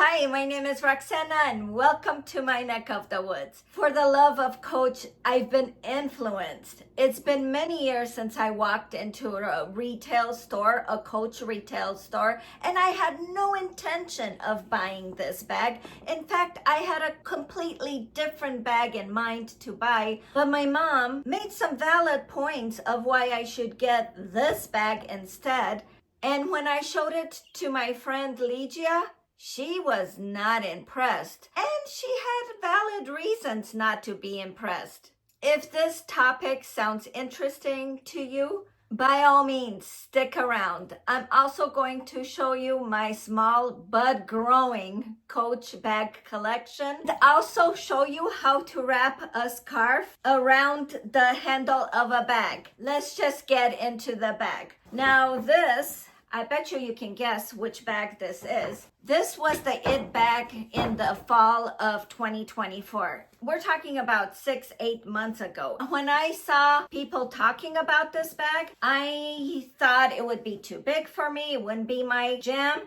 Hi, my name is Roxana and welcome to my neck of the woods. For the love of Coach, I've been influenced. It's been many years since I walked into a retail store, a Coach retail store, and I had no intention of buying this bag. In fact, I had a completely different bag in mind to buy, but my mom made some valid points of why I should get this bag instead. And when I showed it to my friend Ligia, she was not impressed, and she had valid reasons not to be impressed. If this topic sounds interesting to you, by all means, stick around. I'm also going to show you my small but growing Coach bag collection. And also show you how to wrap a scarf around the handle of a bag. Let's just get into the bag. Now this, I bet you can guess which bag this is. This was the it bag in the fall of 2024. We're talking about 6-8 months ago. When I saw people talking about this bag, I thought it would be too big for me. It wouldn't be my jam.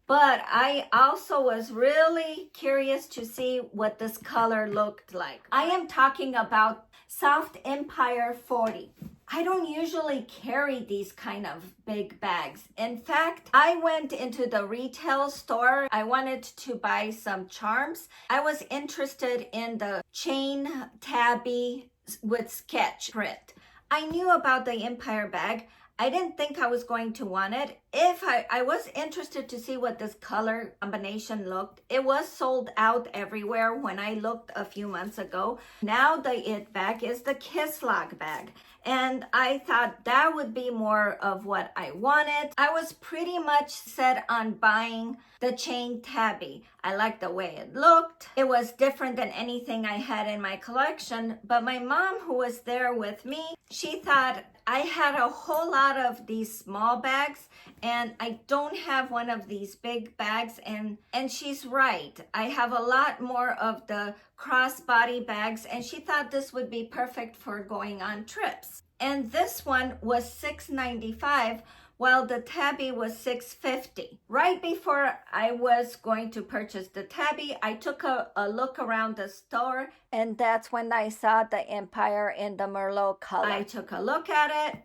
But I also was really curious to see what this color looked like. I am talking about Soft Empire 40. I don't usually carry these kind of big bags. In fact, I went into the retail store. I wanted to buy some charms. I was interested in the chain tabby with sketch print. I knew about the Empire bag. I didn't think I was going to want it. If I was interested to see what this color combination looked. It was sold out everywhere when I looked a few months ago. Now the it bag is the kisslock bag. And I thought that would be more of what I wanted. I was pretty much set on buying the chain tabby. I liked the way it looked. It was different than anything I had in my collection. But my mom, who was there with me, she thought I had a whole lot of these small bags and I don't have one of these big bags, and she's right. I have a lot more of the crossbody bags, and she thought this would be perfect for going on trips. And this one was $6.95 while the tabby was $6.50. Right before I was going to purchase the tabby, I took a look around the store, and that's when I saw the Empire in the merlot color. I took a look at it,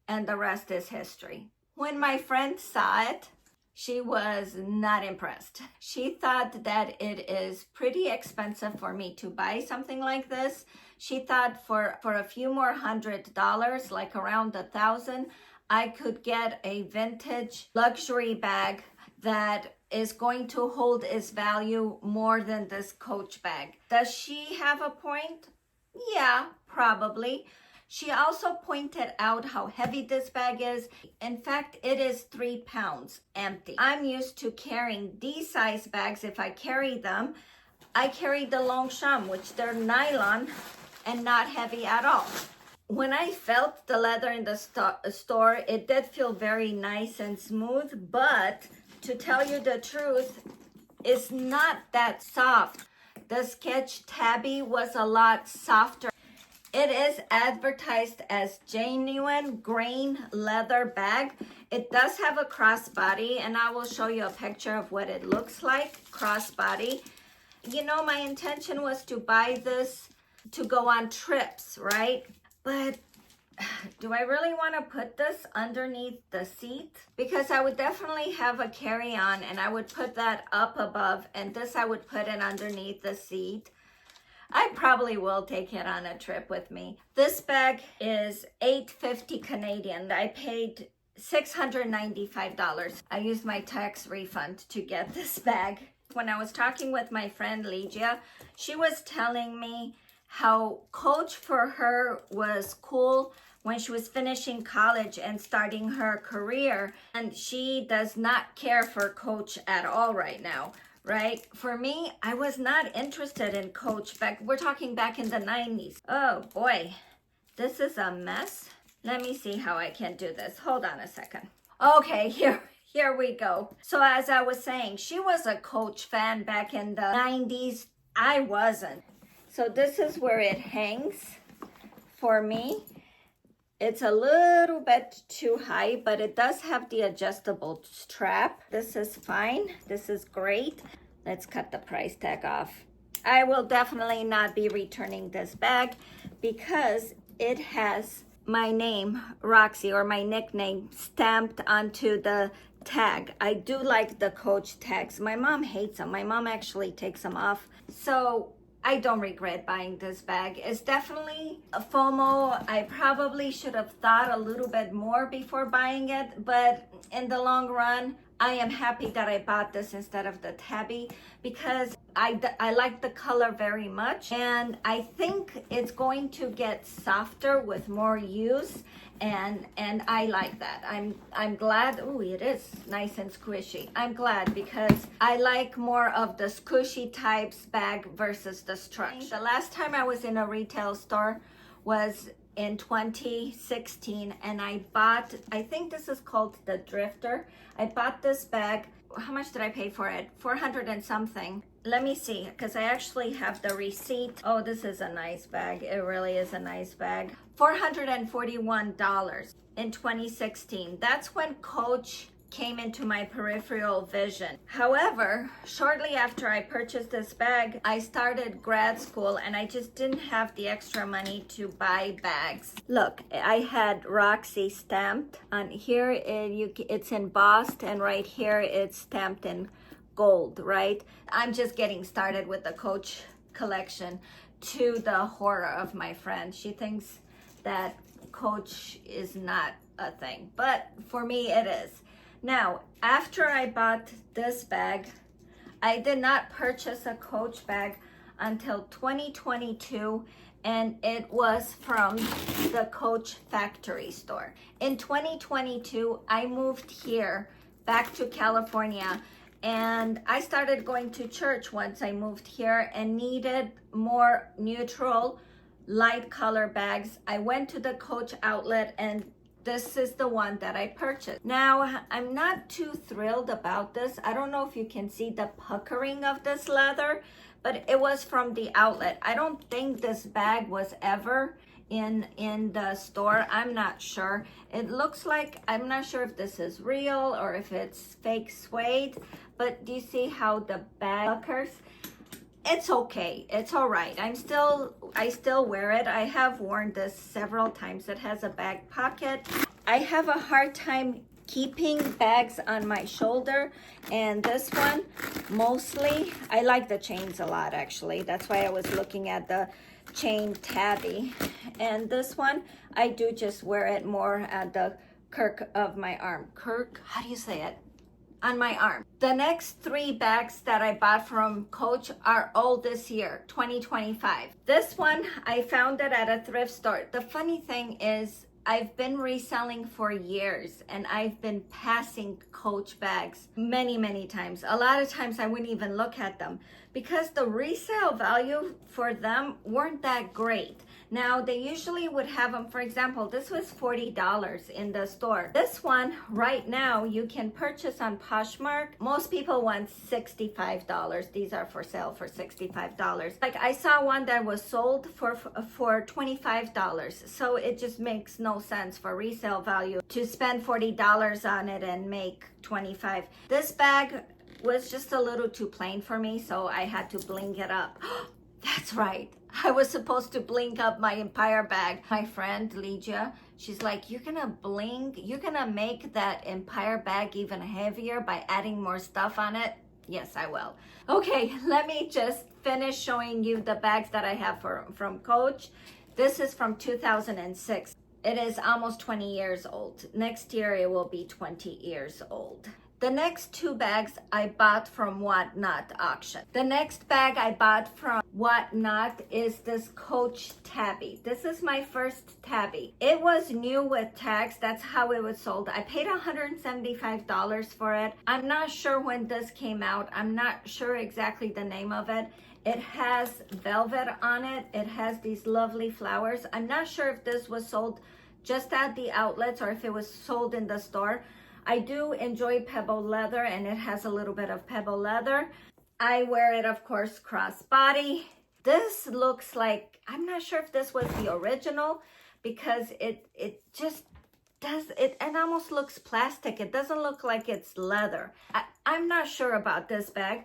and the rest is history. When my friend saw it, she was not impressed. She thought that it is pretty expensive for me to buy something like this. She thought for a few more $100, like around $1,000, I could get a vintage luxury bag that is going to hold its value more than this Coach bag. Does she have a point? Yeah, probably. She also pointed out how heavy this bag is. In fact, it is 3 pounds empty. I'm used to carrying these size bags. If I carry them, I carry the Longchamp, which they're nylon and not heavy at all. When I felt the leather in the store, it did feel very nice and smooth, but to tell you the truth, it's not that soft. The sketch tabby was a lot softer. It is advertised as genuine grain leather bag. It does have a crossbody, and I will show you a picture of what it looks like, crossbody. You know, my intention was to buy this to go on trips, right? But do I really want to put this underneath the seat? Because I would definitely have a carry-on, and I would put that up above, and this I would put it underneath the seat. I probably will take it on a trip with me. This bag is $8.50 Canadian. I paid $695. I used my tax refund to get this bag. When I was talking with my friend Ligia, she was telling me how Coach for her was cool when she was finishing college and starting her career, and she does not care for Coach at all right now. Right? For me, I was not interested in Coach we're talking back in the 90s. Oh boy, this is a mess. Let me see how I can do this. Hold on a second. Okay, here we go. So as I was saying, she was a Coach fan back in the 90s. I wasn't. So this is where it hangs for me. It's a little bit too high, but it does have the adjustable strap. This is fine. This is great. Let's cut the price tag off. I will definitely not be returning this bag because it has my name, Roxy, or my nickname stamped onto the tag. I do like the Coach tags. My mom hates them. My mom actually takes them off. So I don't regret buying this bag. It's definitely a FOMO. I probably should have thought a little bit more before buying it, but in the long run, I am happy that I bought this instead of the tabby because I like the color very much, and I think it's going to get softer with more use, and I like that. I'm glad. Oh, it is nice and squishy. I'm glad because I like more of the squishy types bag versus the structure. The last time I was in a retail store was in 2016, and I bought, I think this is called the Drifter. I bought this bag. How much did I pay for it? 400 and something. Let me see, because I actually have the receipt. Oh, this is a nice bag. It really is a nice bag. $441 in 2016. That's when Coach came into my peripheral vision. However, shortly after I purchased this bag, I started grad school and I just didn't have the extra money to buy bags. Look, I had Roxy stamped on here. It's embossed, and right here it's stamped in gold, right? I'm just getting started with the Coach collection, to the horror of my friend. She thinks that Coach is not a thing, but for me it is. Now, after I bought this bag, I did not purchase a Coach bag until 2022, and it was from the Coach factory store. In 2022, I moved here back to California, and I started going to church once I moved here and needed more neutral, light color bags. I went to the Coach outlet, and this is the one that I purchased. Now, I'm not too thrilled about this. I don't know if you can see the puckering of this leather, but it was from the outlet. I don't think this bag was ever in the store. I'm not sure. It looks like, I'm not sure if this is real or if it's fake suede, but do you see how the bag puckers? It's okay. It's all right. I still wear it. I have worn this several times. It has a back pocket. I have a hard time keeping bags on my shoulder, and this one mostly, I like the chains a lot actually. That's why I was looking at the chain tabby. And this one, I do just wear it more at the kirk of my arm. Kirk, how do you say it? On my arm. The next 3 bags that I bought from Coach are all this year, 2025. This one, I found it at a thrift store. The funny thing is, I've been reselling for years, and I've been passing Coach bags many times. A lot of times I wouldn't even look at them because the resale value for them weren't that great. Now, they usually would have them, for example, this was $40 in the store. This one, right now, you can purchase on Poshmark. Most people want $65. These are for sale for $65. Like, I saw one that was sold for $25. So it just makes no sense for resale value to spend $40 on it and make $25. This bag was just a little too plain for me, so I had to bling it up. That's right. I was supposed to bling up my Empire bag. My friend Lygia, she's like, you're gonna make that Empire bag even heavier by adding more stuff on it. Yes, I will. Okay, let me just finish showing you the bags that I have from Coach. This is from 2006. It is almost 20 years old. Next year it will be 20 years old. The next 2 bags I bought from Whatnot auction. The next bag I bought from Whatnot is this Coach tabby. This is my first tabby. It was new with tags. That's how it was sold. I paid $175 for it. I'm not sure when this came out. I'm not sure exactly the name of it. It has velvet on it. It has these lovely flowers. I'm not sure if this was sold just at the outlets or if it was sold in the store. I do enjoy pebble leather, and it has a little bit of pebble leather. I wear it, of course, crossbody. This looks like, I'm not sure if this was the original because it just does, it almost looks plastic. It doesn't look like it's leather. I'm not sure about this bag,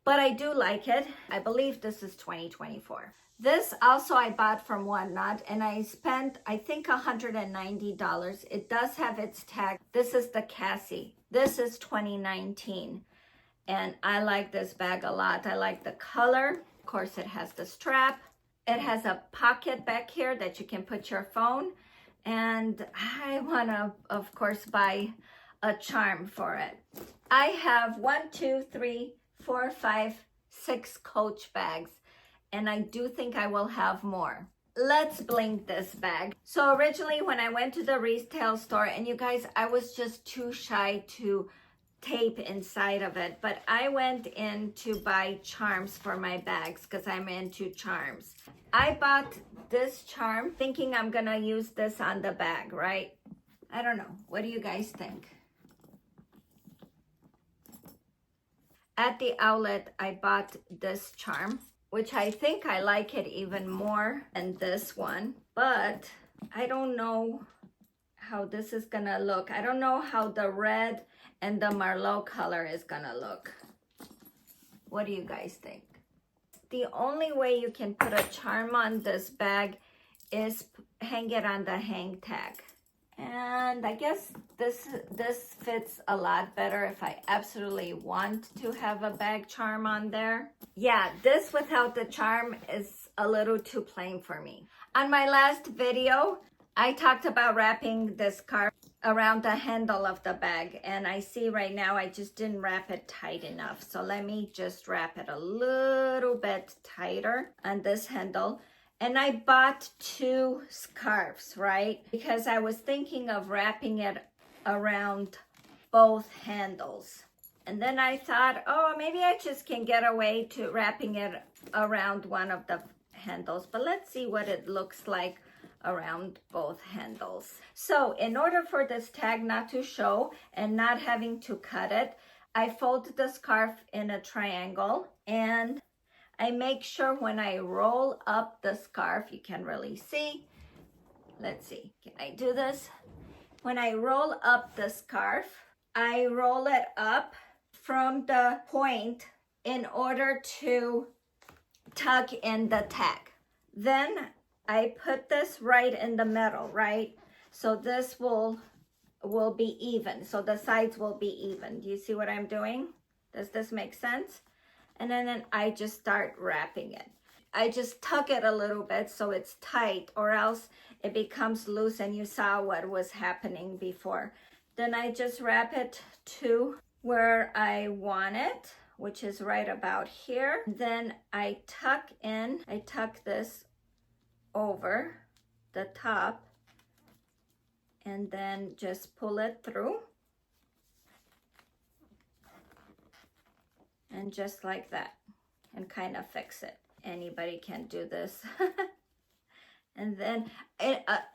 but I do like it. I believe this is 2024. This also I bought from Whatnot, and I spent, I think, $190. It does have its tag. This is the Cassie. This is 2019, and I like this bag a lot. I like the color. Of course, it has the strap. It has a pocket back here that you can put your phone, and I want to, of course, buy a charm for it. I have 1, 2, 3, 4, 5, 6 Coach bags, and I do think I will have more. Let's bling this bag. So originally when I went to the retail store, and you guys, I was just too shy to tape inside of it, but I went in to buy charms for my bags because I'm into charms. I bought this charm thinking I'm gonna use this on the bag, right? I don't know. What do you guys think? At the outlet, I bought this charm, which I think I like it even more than this one, but I don't know how this is gonna look. I don't know how the red and the merlot color is gonna look. What do you guys think? The only way you can put a charm on this bag is hang it on the hang tag. And I guess this fits a lot better if I absolutely want to have a bag charm on there. Yeah, this without the charm is a little too plain for me. On my last video, I talked about wrapping this scarf around the handle of the bag, and I see right now I just didn't wrap it tight enough. So let me just wrap it a little bit tighter on this handle. And I bought 2 scarves, right? Because I was thinking of wrapping it around both handles. And then I thought, oh, maybe I just can get away to wrapping it around one of the handles. But let's see what it looks like around both handles. So in order for this tag not to show and not having to cut it, I fold the scarf in a triangle, and I make sure when I roll up the scarf, you can really see. Let's see, can I do this? When I roll up the scarf, I roll it up from the point in order to tuck in the tag. Then I put this right in the middle, right? So this will be even. So the sides will be even. Do you see what I'm doing? Does this make sense? And then I just start wrapping it. I just tuck it a little bit so it's tight, or else it becomes loose, and you saw what was happening before. Then I just wrap it to where I want it, which is right about here. Then I tuck this over the top, and then just pull it through. And just like that, and kind of fix it. Anybody can do this. And then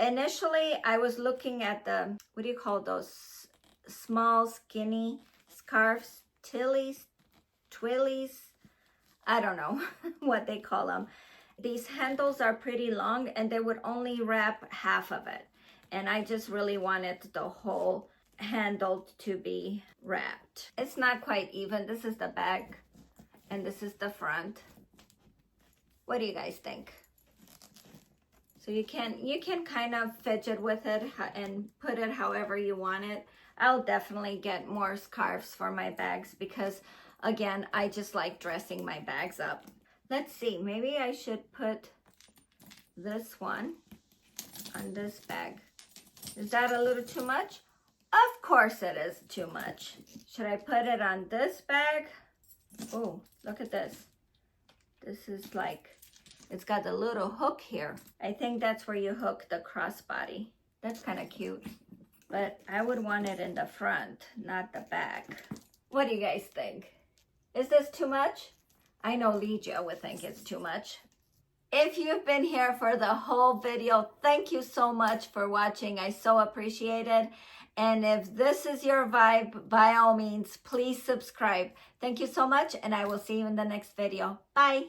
initially I was looking at the, what do you call those small skinny scarves? Twillies? I don't know what they call them. These handles are pretty long, and they would only wrap half of it. And I just really wanted the whole handle to be wrapped. It's not quite even. This is the back and this is the front. What do you guys think? So you can kind of fidget with it and put it however you want it. I'll definitely get more scarves for my bags because, again, I just like dressing my bags up. Let's see, maybe I should put this one on this bag. Is that a little too much? Of course it is too much. Should I put it on this bag? Oh, look at this. This is like, it's got a little hook here. I think that's where you hook the crossbody. That's kind of cute. But I would want it in the front, not the back. What do you guys think? Is this too much? I know Lygia would think it's too much. If you've been here for the whole video, thank you so much for watching. I so appreciate it. And if this is your vibe, by all means, please subscribe. Thank you so much, and I will see you in the next video. Bye.